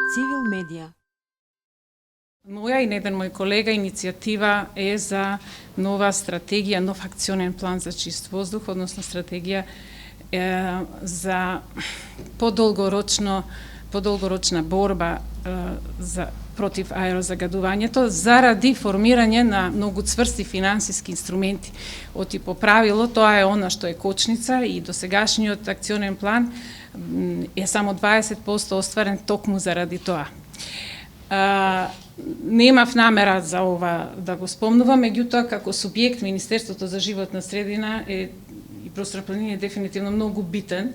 Цивил медија. Моја и еден мој колега иницијатива е за нова стратегија, нов акционен план за чист воздух, односно стратегија за подолгорочна борба против аерозагадувањето заради формирање на многу цврсти финансиски инструменти. Оти по правило тоа е она што е кочница и досегашниот акционен план е само 20% остварен токму заради тоа. Немав намера за ова да го спомнувам, меѓутоа како субјект Министерството за животна средина и просторно планирање е дефинитивно многу битен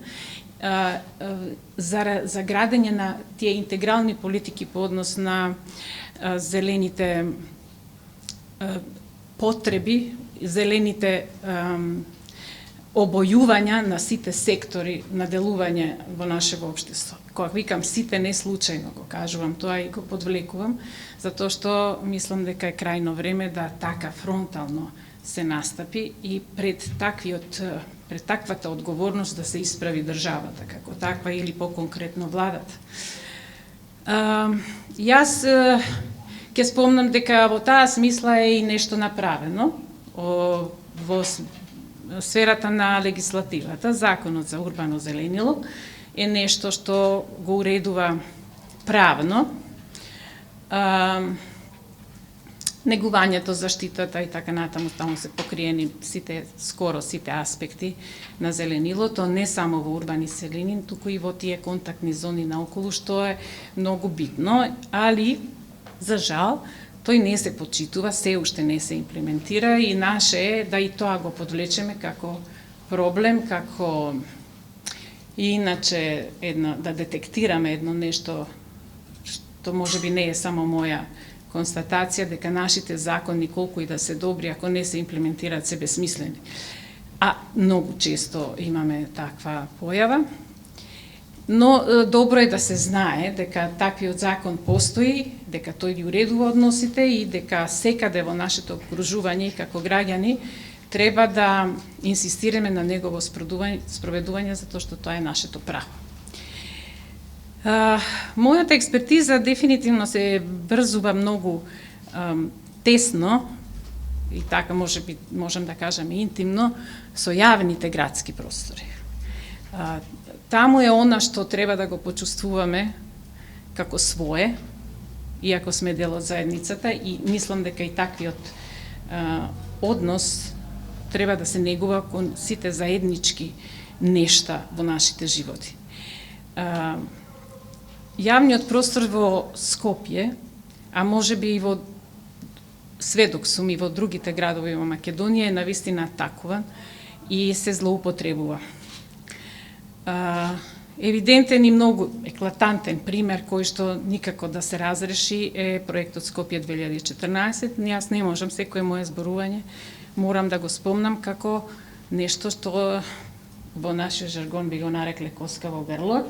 за градење на тие интегрални политики по однос на зелените потреби, зелените обојувања на сите сектори на делување во нашето општество. Кога викам сите, не случајно го кажувам тоа и го подвлекувам, затоа што мислам дека е крајно време да така фронтално се настапи и пред таквата одговорност да се исправи државата како таква или по-конкретно владата. Јас ќе спомнам дека во таа смисла е и нешто направено во сферата на легислативата. Законот за урбано зеленило е нешто што го уредува правно негувањето, заштитата и така натаму, таму се покриени скоро сите аспекти на зеленилото, не само во урбани селини, туку и во тие контактни зони наоколу, што е многу битно, али за жал тој не се почитува, се уште не се имплементира и наше е да и тоа го подвлечеме како проблем, како и иначе да детектираме едно нешто што можеби не е само моја констатација, дека нашите закони колку и да се добри, ако не се имплементираат, се бесмислени. А многу често имаме таква појава. Но добро е да се знае дека таквиот закон постои, дека тој ги уредува односите и дека секаде во нашето окружување и како граѓани треба да инсистираме на негово спроведување, затоа што тоа е нашето право. Мојата експертиза дефинитивно се врзува многу тесно и така можам да кажам интимно со јавните градски простори. Таму е она што треба да го почувствуваме како свое, иако сме дел од заедницата, и мислам дека и таквиот однос треба да се негува кон сите заеднички нешта во нашите животи. Јавниот простор во Скопје, а можеби и во сведок сум и во другите градови во Македонија, е навистина атакуван и се злоупотребува. Евидентен и многу еклатантен пример кој што никако да се разреши е проектот Скопје 2014. Јас не можам, секое мое зборување морам да го спомнам како нешто што во нашиот жаргон би го нарекле коска во грло.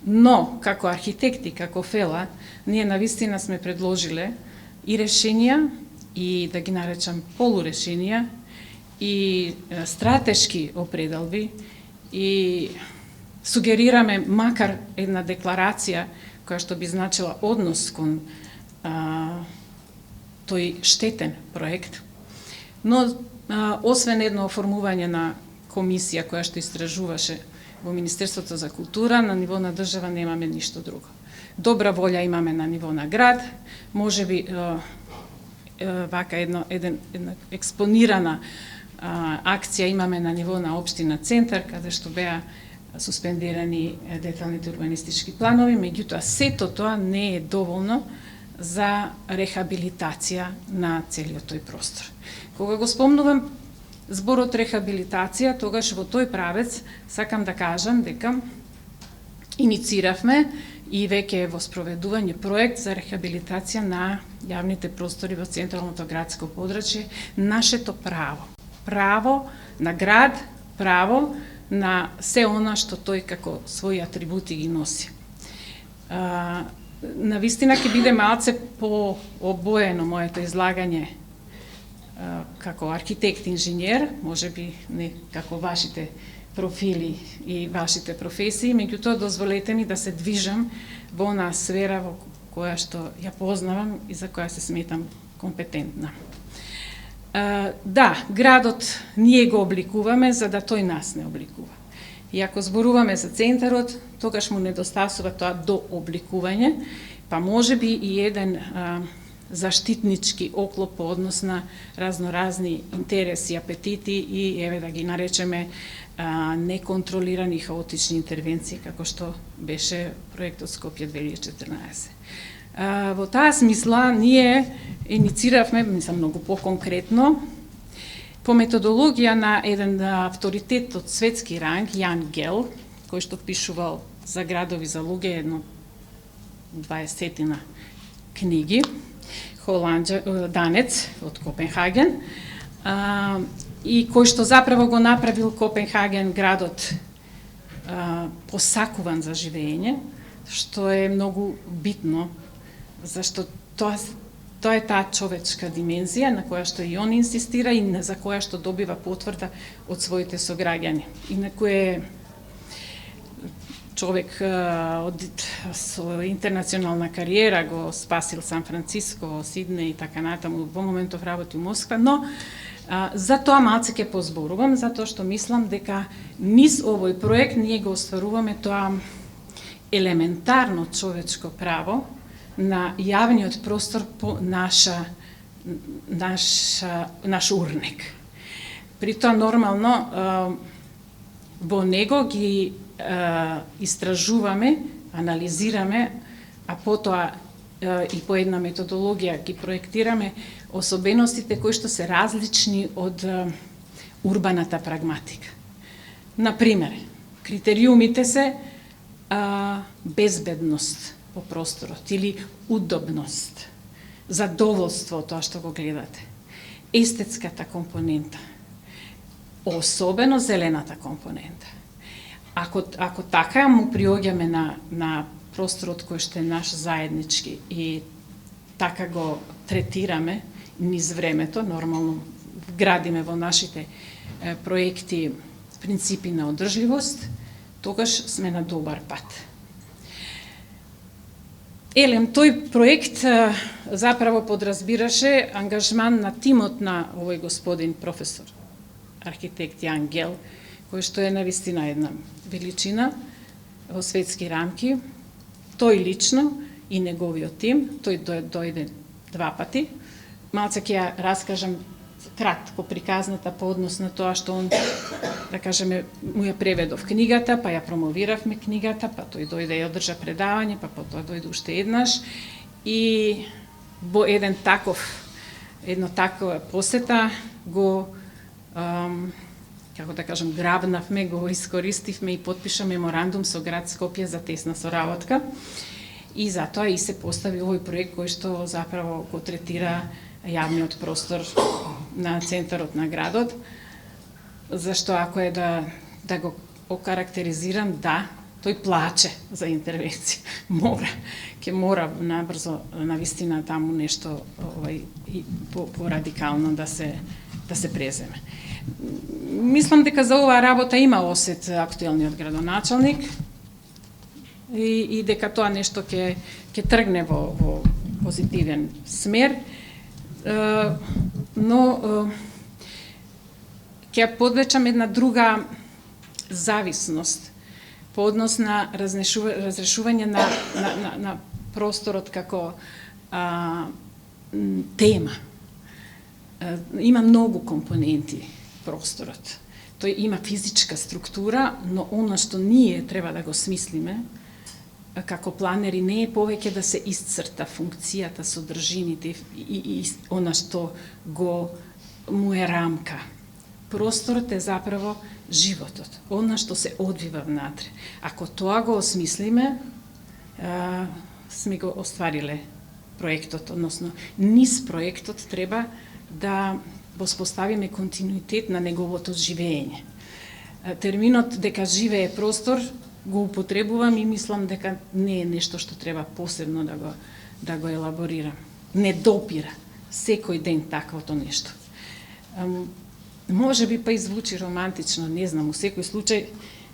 Но, како архитекти, како фела, ние навистина сме предложиле и решенија, и да ги наречам полурешенија, и стратешки определби, и сугерираме макар една декларација која што би значила однос кон тој штетен проект. Но освен едно оформување на комисија која што истражуваше во Министерството за култура, на ниво на држава немаме ништо друго. Добра волја имаме на ниво на град, можеби вака една експонирана акција имаме на ниво на општина Центар, каде што беа суспендирани деталните урбанистички планови, меѓутоа сето тоа не е доволно за рехабилитација на целиот тој простор. Кога го спомнувам зборот рехабилитација, тогаш во тој правец сакам да кажам дека иницииравме и веќе е во спроведување проект за рехабилитација на јавните простори во централното градско подрачје, нашето право. Право на град, право на се она што тој како своји атрибути ги носи. Навистина ќе биде малце пообоено моето излагање како архитект, инженер, можеби не како вашите профили и вашите професии, меѓутоа дозволете ми да се движам во онаа сфера во која што ја познавам и за која се сметам компетентна. Да, градот ние го обликуваме за да тој нас не обликува. И ако зборуваме за центарот, тогаш му недостасува тоа дообликување, па може би и еден заштитнички оклоп по однос на разноразни интереси, апетити и еве да ги наречеме неконтролирани хаотични интервенции, како што беше проектот Скопје 2014. Во таа смисла ние иницииравме, мислам многу поконкретно, по методологија на еден авторитет од светски ранг, Јан Гел, кој што пишувал за градови за луѓе едно 20 книги, данец од Копенхаген, и кој што заправо го направил Копенхаген градот посакуван за живење, што е многу битно, зашто тоа е таа човечка димензија на која што и он инсистира и за која што добива потврда од своите сограѓани. И на кој човек со интернационална кариера го спасил Сан Франциско, Сиднеј и така натаму, во моментов работи у Москва, но за тоа малце ќе позборувам, затоа што мислам дека низ овој проект ние го остваруваме тоа елементарно човечко право на јавниот простор по наш урнек. При тоа нормално во него ги истражуваме, анализираме, а потоа и по една методологија ги проектираме особеностите кои што се различни од урбаната прагматика. Например, критериумите се безбедност по просторот или удобност, задоволство од тоа што го гледате, естетската компонента, особено зелената компонента. Ако така му приоѓаме на просторот кој што е наш заеднички и така го третираме низ времето, нормално градиме во нашите проекти принципи на одржливост, тогаш сме на добар пат. Тој проект заправо подразбираше ангажман на тимот на овој господин професор, архитект Јан Гел, кој што е навистина една величина во светски рамки. Тој лично и неговиот тим, тој дојде 2 пати. Малце ќе ја раскажам кратко приказната по однос на тоа што он, да кажеме, му ја преведов книгата, па ја промовиравме книгата, па тој дојде и одржа предавање, па потоа дојде уште еднаш и во една таква посета го како да кажем, грабнавме, го искористивме и подпиша меморандум со град Скопје за тесна соработка. И затоа и се постави овој проект кој што заправо го третира јавниот простор на центарот на градот. Зашто ако е да го окарактеризирам, да, тој плаче за интервенција. Ќе мора набрзо, навистина, таму нешто по-радикално да се преземе. Мислам дека за оваа работа има осет актуелниот градоначалник и дека тоа нешто ќе тргне во позитивен смер, но ќе подвечам една друга зависност по однос на разрешување на просторот како тема. Има многу компоненти просторот. Тој има физичка структура, но она што ние треба да го смислиме како планери не е повеќе да се исцрта функцијата, содржините и она што му е рамка. Просторот е заправо животот, она што се одвива внатре. Ако тоа го осмислиме, сме го оствариле проектот, односно низ проектот треба да воспоставиме континуитет на неговото живење. Терминот дека живее простор го употребувам и мислам дека не е нешто што треба посебно да го елаборирам. Не допира секој ден таквото нешто. може би па извучи романтично, не знам, у секој случај,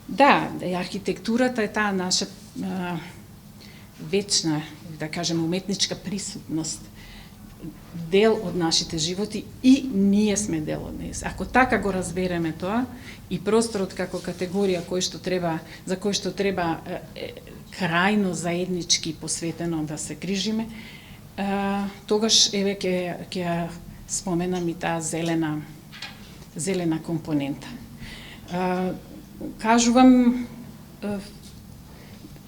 да, архитектурата е таа наша вечна, да кажем, уметничка присутност, дел од нашите животи и ние сме дел од неа. Ако така го разбереме тоа и просторот како категорија за кој што треба крајно заеднички посветено да се грижиме, тогаш еве ќе споменам и таа зелена компонента. Кажувам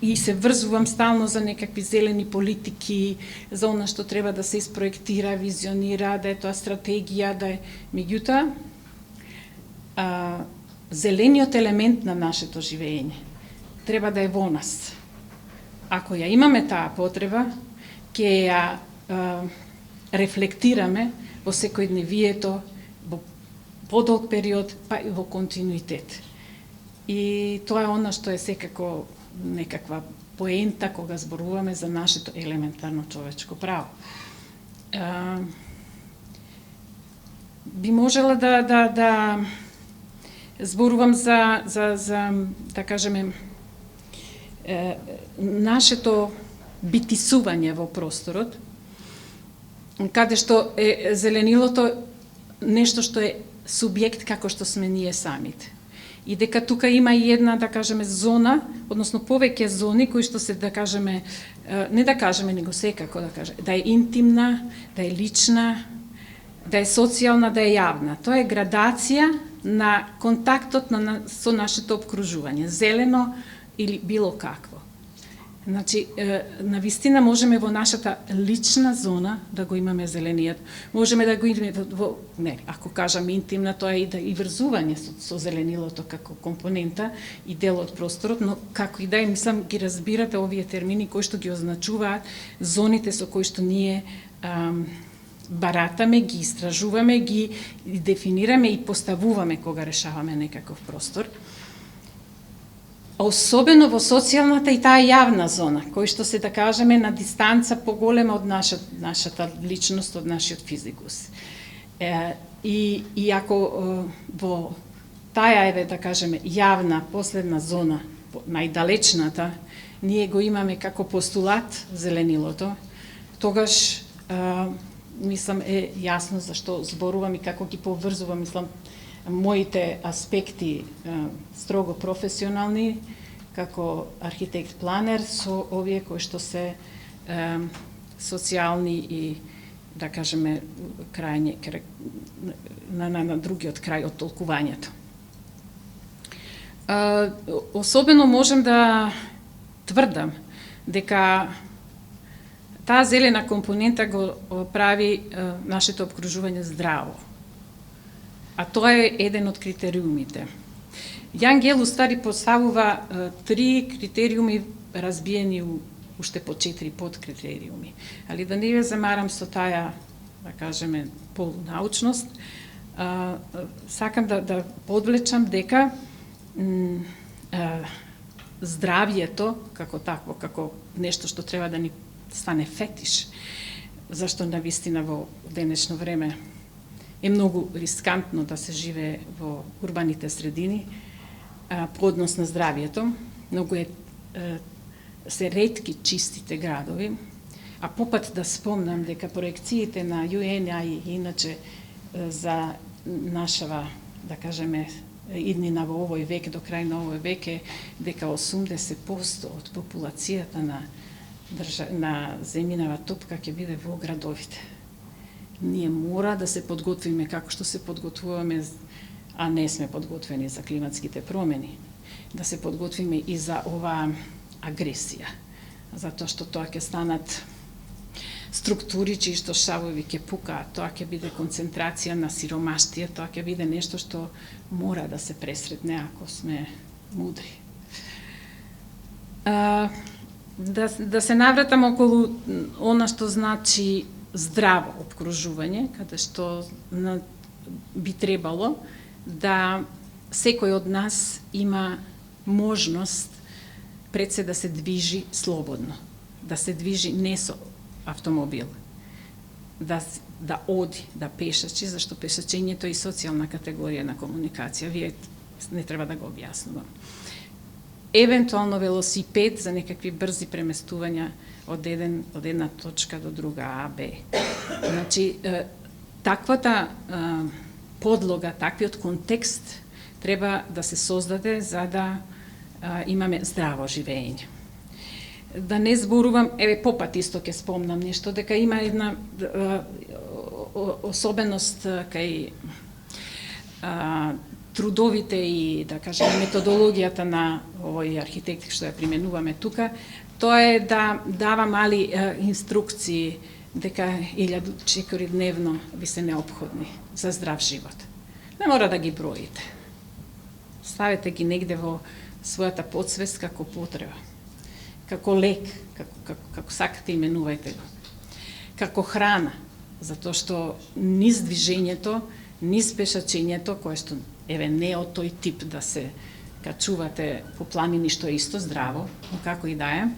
и се врзувам стално за некакви зелени политики, за она што треба да се испроектира, визионира, да е тоа стратегија, да е... Меѓутоа, зелениот елемент на нашето живење треба да е во нас. Ако ја имаме таа потреба, ќе ја рефлектираме во секојдневието, во подолг период, па и во континуитет. И тоа е она што е секако некаква поента кога зборуваме за нашето елементарно човечко право. Би можела да зборувам за да кажеме нашето битисување во просторот, каде што е зеленилото нешто што е субјект како што сме ние самите. И дека тука има и една, да кажеме, зона, односно повеќе зони кои што се, да кажеме, не да кажеме, него секако да кажеме, да е интимна, да е лична, да е социјална, да е јавна. Тоа е градација на контактот со нашето обкружување, зелено или било какво. Значи, навистина можеме во нашата лична зона да го имаме зелениот. Можеме да го имаме во, не, ако кажам интимна, тоа е и врзување со зеленилото како компонента и дел од просторот, но како и да е, мислам, ги разбирате овие термини кои што ги означуваат зоните со кои што ние баратаме, ги истражуваме, ги дефинираме и поставуваме кога решаваме некаков простор. Особено во социјалната и таа јавна зона, кој што се, да кажеме, на дистанца поголема од нашата личност, од нашиот физикус. И ако во таа, еве, да кажеме, јавна, последна зона, најдалечната, ние го имаме како постулат зеленилото, тогаш, мислам, е јасно зашто зборувам и како ги поврзувам, мислам, моите аспекти строго професионални како архитект-планер со овие кои што се социјални и, да кажеме, крајни на другиот крај од толкувањето. Особено можем да тврдам дека таа зелена компонента го прави нашето обкружување здраво. А тоа е еден од критериумите. Јан Гел уствари поставува 3 критериуми разбиени уште по 4 подкритериуми. Али да не ве замарам со таа, да кажеме, полунаучност, сакам да подвлечам дека здравието како такво, како нешто што треба да ни стане фетиш, зашто навистина во денешно време е многу рискантно да се живее во урбаните средини, по однос на здравието. Многу се ретки чистите градови, а попат да спомнам дека проекциите на ЮН и иначе за нашава, да кажеме, иднина во овој век, до крај на овој век е дека 80% од популацијата на земјинава топка ќе биде во градовите. Ние мора да се подготвиме како што се подготвуваме, а не сме подготвени за климатските промени, да се подготвиме и за оваа агресија, затоа што тоа ќе станат структури чии што шавови ќе пукаат, тоа ќе биде концентрација на сиромаштија, тоа ќе биде нешто што мора да се пресретне ако сме мудри. Да се навратам околу она што значи здраво обкружување, каде што би требало да секој од нас има можност пред се да се движи слободно, да се движи не со автомобил, да да оди, да пешачи, зашто пешачењето е и социјална категорија на комуникација. Вие не треба да го објаснувам. Евентуално велосипед за некакви брзи преместувања од една точка до друга А, Б. Значи, таквата подлога, таквиот контекст треба да се создаде за да имаме здраво живење. Да не зборувам, попат исто ќе спомнам нешто, дека има една особеност кај трудовите и, да кажем, методологијата на овој архитект што ја применуваме тука, тоа е да дава мали инструкции дека 1000 чекори дневно ви се неопходни за здрав живот. Не мора да ги броите. Ставете ги негде во својата подсвест како потреба, како лек, како сакате именувајте го, како храна, затоа што низ движењето, низ пешачењето, кое што не од тој тип да се качувате по планини, што е исто здраво, но како и да е,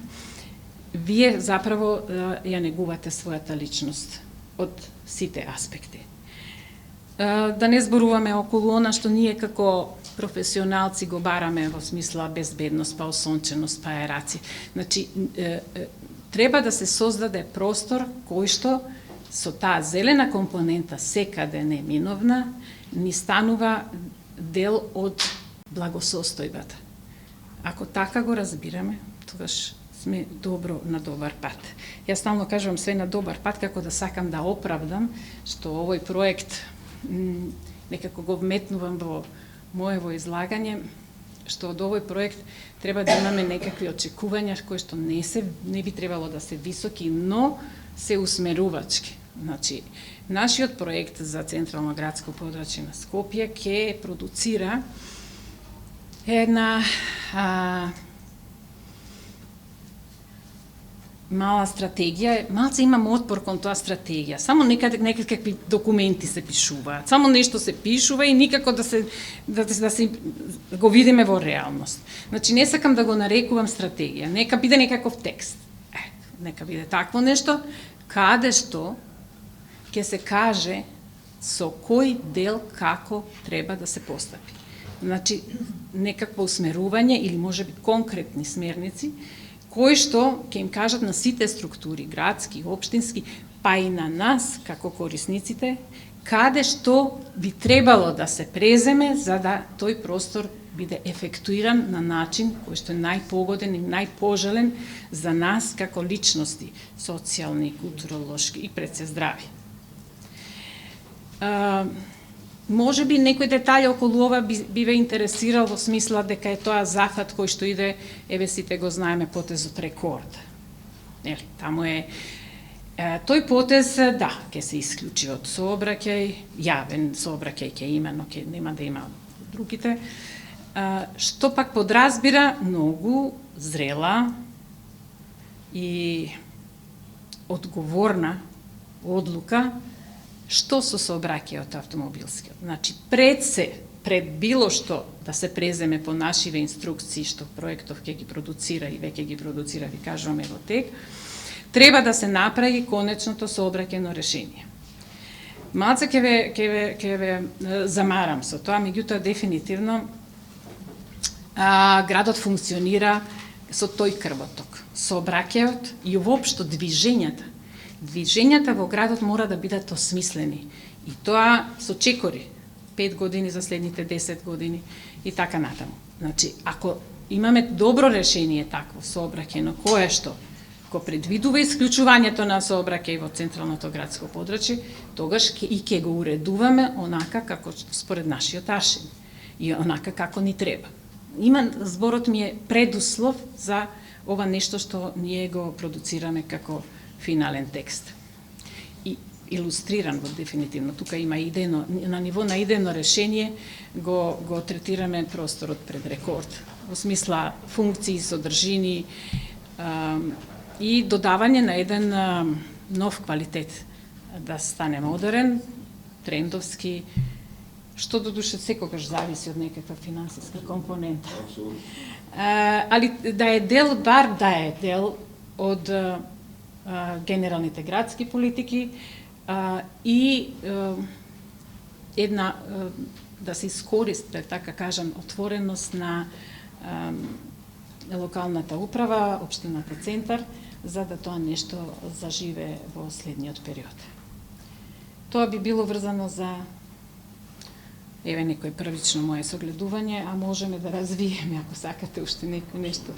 вие заправо ја негувате својата личност од сите аспекти. Да не зборуваме околу она што ние како професионалци го бараме во смисла безбедност, па осонченост, па аерација. Значи, треба да се создаде простор кој што со таа зелена компонента секаде неминовна ни станува дел од благосостојбата. Ако така го разбираме, тогаш сме добро на добар пат. Јас стално кажувам све на добар пат, како да сакам да оправдам што овој проект некако го вметнувам во моево излагање, што од овој проект треба да имаме некакви очекувања кои што не би требало да се високи, но се усмерувачки. Значи, нашиот проект за централно градско подрачје на Скопје ќе продуцира една мала стратегија, малце имам отпор кон тоа стратегија. Само некакви документи се пишуваат. Само нешто се пишува и никако да се го видиме во реалност. Значи не сакам да го нарекувам стратегија. Нека биде некаков текст. Нека биде такво нешто каде што ќе се каже со кој дел како треба да се постапи. Значи некакво усмерување или можеби конкретни смерници кои што ќе им кажат на сите структури, градски, општински, па и на нас, како корисниците, каде што би требало да се преземе за да тој простор биде ефектуиран на начин кој што е најпогоден и најпожелен за нас како личности, социјални, културолошки и пред се здрави. Може би некој детаљ околу ова би ве интересирал во смисла дека е тоа зафат кој што иде, сите го знаеме, потезот Рекорд. Нели, таму е тој потез, да, ќе се исклучи од сообраќај, јавен сообраќај ќе има, но ќе нема да има другите, што пак подразбира многу зрела и одговорна одлука што со сообраќајот автомобилскиот. Значи, пред било што да се преземе по нашиве инструкции што проектов ќе ги продуцира и веќе ги продуцира, ви кажуваме во тек, треба да се направи конечното сообраќајно решение. Малце ќе ве замарам со тоа, меѓутоа дефинитивно градот функционира со тој крвоток. Сообраќајот и воопшто движењата. Движењата во градот мора да бидат осмислени. И тоа со чекори, 5 години за следните 10 години и така натаму. Значи, ако имаме добро решение такво сообраќајно, кое што го предвидува исклучувањето на сообраќај во централното градско подрачје, тогаш и ќе го уредуваме онака како според нашиот аршин и онака како ни треба. Зборот ми е предуслов за ова нешто што ние го продуцираме како финален текст. И илустриран во дефинитивно. Тука има идејно, на ниво на идејно решение го третираме просторот пред Рекорд. Во смисла функции, содржини и додавање на еден нов квалитет. Да стане модерен, трендовски, што додуше секогаш зависи од некаква финансиска компонента. Али да е дел од генералните градски политики, и една да се искористи, така кажам, отвореност на локалната управа, општината Центар, за да тоа нешто заживе во следниот период. Тоа би било врзано за некој првично мое согледување, а можеме да развиеме ако сакате уште некој нешто.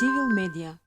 Цивил медија